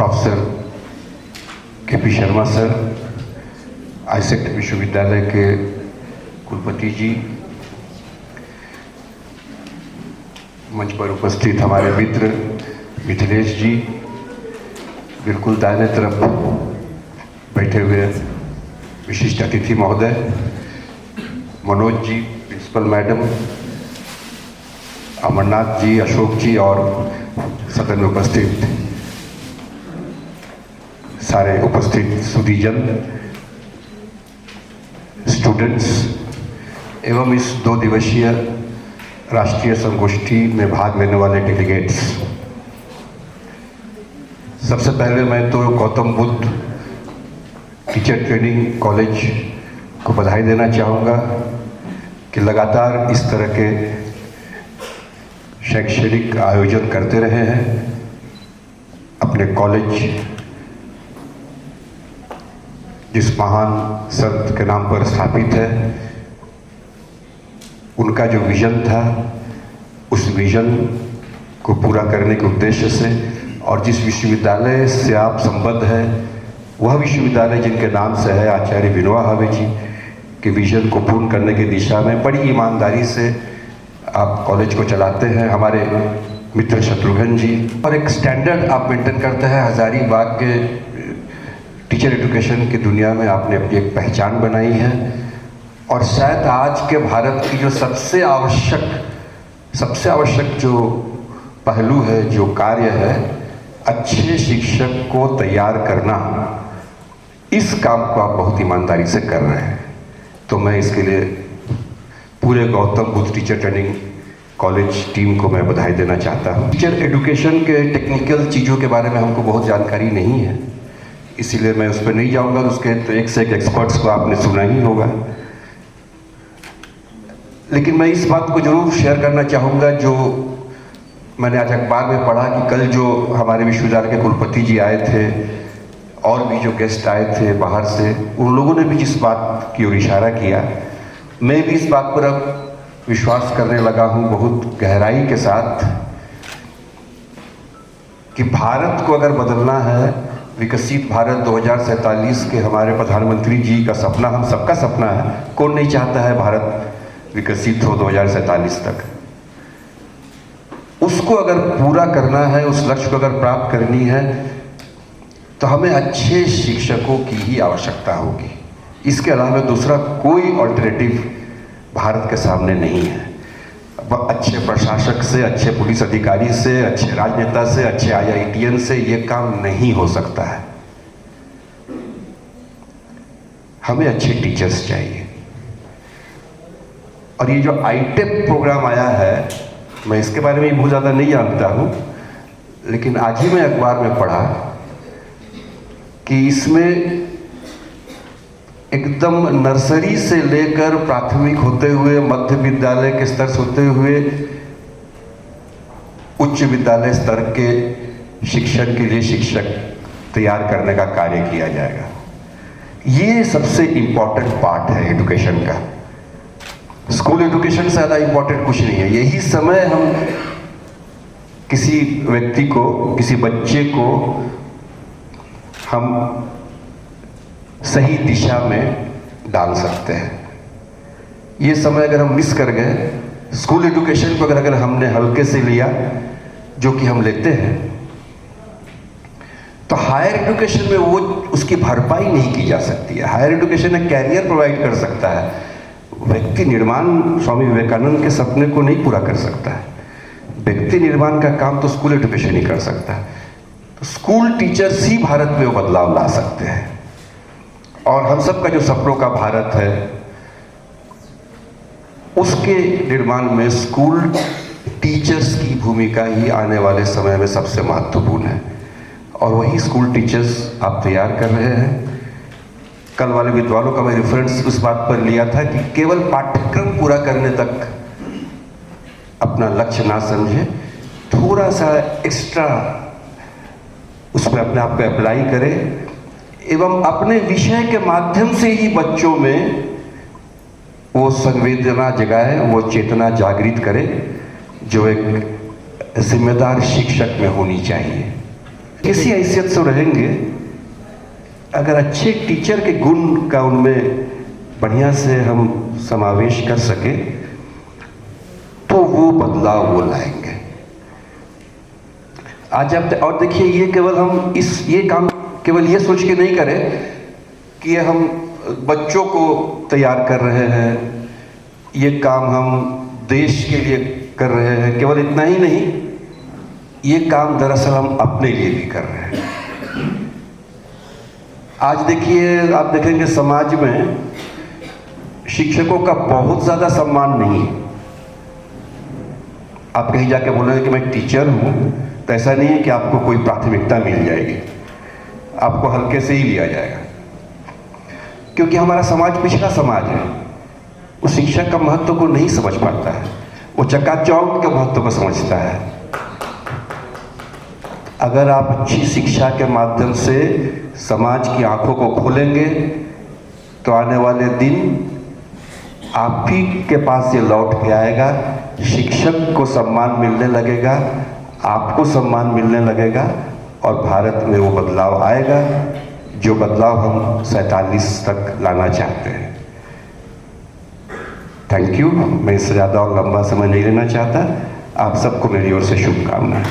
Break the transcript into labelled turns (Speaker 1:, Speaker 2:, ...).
Speaker 1: Professor KP. Sharma sir, AISECT विश्वविद्यालय के कुलपति जी, मंच पर उपस्थित हमारे मित्र मिथिलेश जी, बिल्कुल दाहिने तरफ बैठे हुए विशिष्ट अतिथि महोदय, मनोज जी, प्रिंसिपल मैडम, अमरनाथ जी, अशोक जी और सदन में उपस्थित सारे उपस्थित सुधीजन, स्टूडेंट्स एवं इस 2 दिवसीय राष्ट्रीय संगोष्ठी में भाग लेने वाले डेलीगेट्स। सबसे पहले मैं तो Gautam Buddha teacher training college को बधाई देना चाहूँगा कि लगातार इस तरह के शैक्षणिक आयोजन करते रहे हैं। अपने कॉलेज जिस महान संत के नाम पर स्थापित है, उनका जो विजन था, उस विजन को पूरा करने के उद्देश्य से और जिस विश्वविद्यालय से आप संबद्ध है, वह विश्वविद्यालय जिनके नाम से है, आचार्य विनोबा भावे जी के विजन को पूर्ण करने की दिशा में बड़ी ईमानदारी से आप कॉलेज को चलाते हैं। हमारे मित्र शत्रुघ्न जी, और एक स्टैंडर्ड आप मेंटेन करते हैं। हजारीबाग के टीचर एजुकेशन की दुनिया में आपने अपनी एक पहचान बनाई है और शायद आज के भारत की जो सबसे आवश्यक जो पहलू है, जो कार्य है, अच्छे शिक्षक को तैयार करना, इस काम को आप बहुत ईमानदारी से कर रहे हैं। तो मैं इसके लिए पूरे Gautam Buddha teacher training college team को मैं बधाई देना चाहता हूँ। टीचर एजुकेशन के टेक्निकल चीज़ों के बारे में हमको बहुत जानकारी नहीं है, इसीलिए मैं उस पर नहीं जाऊँगा। उसके तो एक से एक एक्सपर्ट्स को आपने सुना ही होगा, लेकिन मैं इस बात को जरूर शेयर करना चाहूँगा जो मैंने आज अखबार में पढ़ा कि कल जो हमारे विश्वविद्यालय के कुलपति जी आए थे और भी जो गेस्ट आए थे बाहर से, उन लोगों ने भी जिस बात की ओर इशारा किया, मैं भी इस बात पर अब विश्वास करने लगा हूँ बहुत गहराई के साथ कि भारत को अगर बदलना है, विकसित भारत 2047 के हमारे प्रधानमंत्री जी का सपना, हम सबका सपना है, कौन नहीं चाहता है भारत विकसित हो 2047 तक। उसको अगर पूरा करना है, उस लक्ष्य को अगर प्राप्त करनी है, तो हमें अच्छे शिक्षकों की ही आवश्यकता होगी। इसके अलावा दूसरा कोई ऑल्टरनेटिव भारत के सामने नहीं है। अच्छे प्रशासक से, अच्छे पुलिस अधिकारी से, अच्छे राजनेता से, अच्छे IITian से ये काम नहीं हो सकता है। हमें अच्छे टीचर्स चाहिए। और ये जो ITEP प्रोग्राम आया है, मैं इसके बारे में बहुत ज़्यादा नहीं जानता हूँ, लेकिन आज ही मैं अखबार में पढ़ा कि इसमें एकदम नर्सरी से लेकर प्राथमिक होते हुए, मध्य विद्यालय के स्तर से होते हुए उच्च विद्यालय स्तर के शिक्षण के लिए शिक्षक तैयार करने का कार्य किया जाएगा। ये सबसे इम्पोर्टेंट पार्ट है एजुकेशन का। स्कूल एजुकेशन से ज़्यादा इम्पोर्टेंट कुछ नहीं है। यही समय हम किसी व्यक्ति को, किसी बच्चे को हम सही दिशा में डाल सकते हैं। ये समय अगर हम मिस कर गए, स्कूल एजुकेशन को अगर हमने हल्के से लिया, जो कि हम लेते हैं, तो हायर एजुकेशन में वो उसकी भरपाई नहीं की जा सकती है। हायर एजुकेशन एक कैरियर प्रोवाइड कर सकता है, व्यक्ति निर्माण स्वामी विवेकानंद के सपने को नहीं पूरा कर सकता है। व्यक्ति निर्माण का काम तो स्कूल एजुकेशन ही कर सकता है। तो स्कूल टीचर्स ही भारत में वो बदलाव ला सकते हैं। और हम सब का जो सपनों का भारत है, उसके निर्माण में स्कूल टीचर्स की भूमिका ही आने वाले समय में सबसे महत्वपूर्ण है। और वही स्कूल टीचर्स आप तैयार कर रहे हैं। कल वाले विद्वानों का मैं रेफरेंस उस बात पर लिया था कि केवल पाठ्यक्रम पूरा करने तक अपना लक्ष्य ना समझे, थोड़ा सा एक्स्ट्रा उसमें अपने आप को अप्लाई करें एवं अपने विषय के माध्यम से ही बच्चों में वो संवेदना जगाए, वो चेतना जागृत करे जो एक जिम्मेदार शिक्षक में होनी चाहिए। किसी हैसियत से रहेंगे, अगर अच्छे टीचर के गुण का उनमें बढ़िया से हम समावेश कर सके तो वो बदलाव वो लाएंगे। आज आप और देखिए, ये केवल हम ये काम केवल ये सोच के नहीं करें कि हम बच्चों को तैयार कर रहे हैं, ये काम हम देश के लिए कर रहे हैं, केवल इतना ही नहीं, ये काम दरअसल हम अपने लिए भी कर रहे हैं। आज देखिए, आप देखेंगे समाज में शिक्षकों का बहुत ज़्यादा सम्मान नहीं है। आप कहीं जाके बोलेंगे कि मैं टीचर हूँ, तो ऐसा नहीं है कि आपको कोई प्राथमिकता मिल जाएगी, आपको हल्के से ही लिया जाएगा, क्योंकि हमारा समाज पिछड़ा समाज है। वो शिक्षा का महत्व को नहीं समझ पाता है, वो चकाचौंध के महत्व को समझता है। अगर आप अच्छी शिक्षा के माध्यम से समाज की आंखों को खोलेंगे तो आने वाले दिन आप ही के पास ये लौट के आएगा, शिक्षक को सम्मान मिलने लगेगा, आपको सम्मान मिलने लगेगा, और भारत में वो बदलाव आएगा जो बदलाव हम 47 तक लाना चाहते हैं। Thank you. मैं इससे ज़्यादा और लंबा समय नहीं लेना चाहता। आप सबको मेरी ओर से शुभकामनाएं।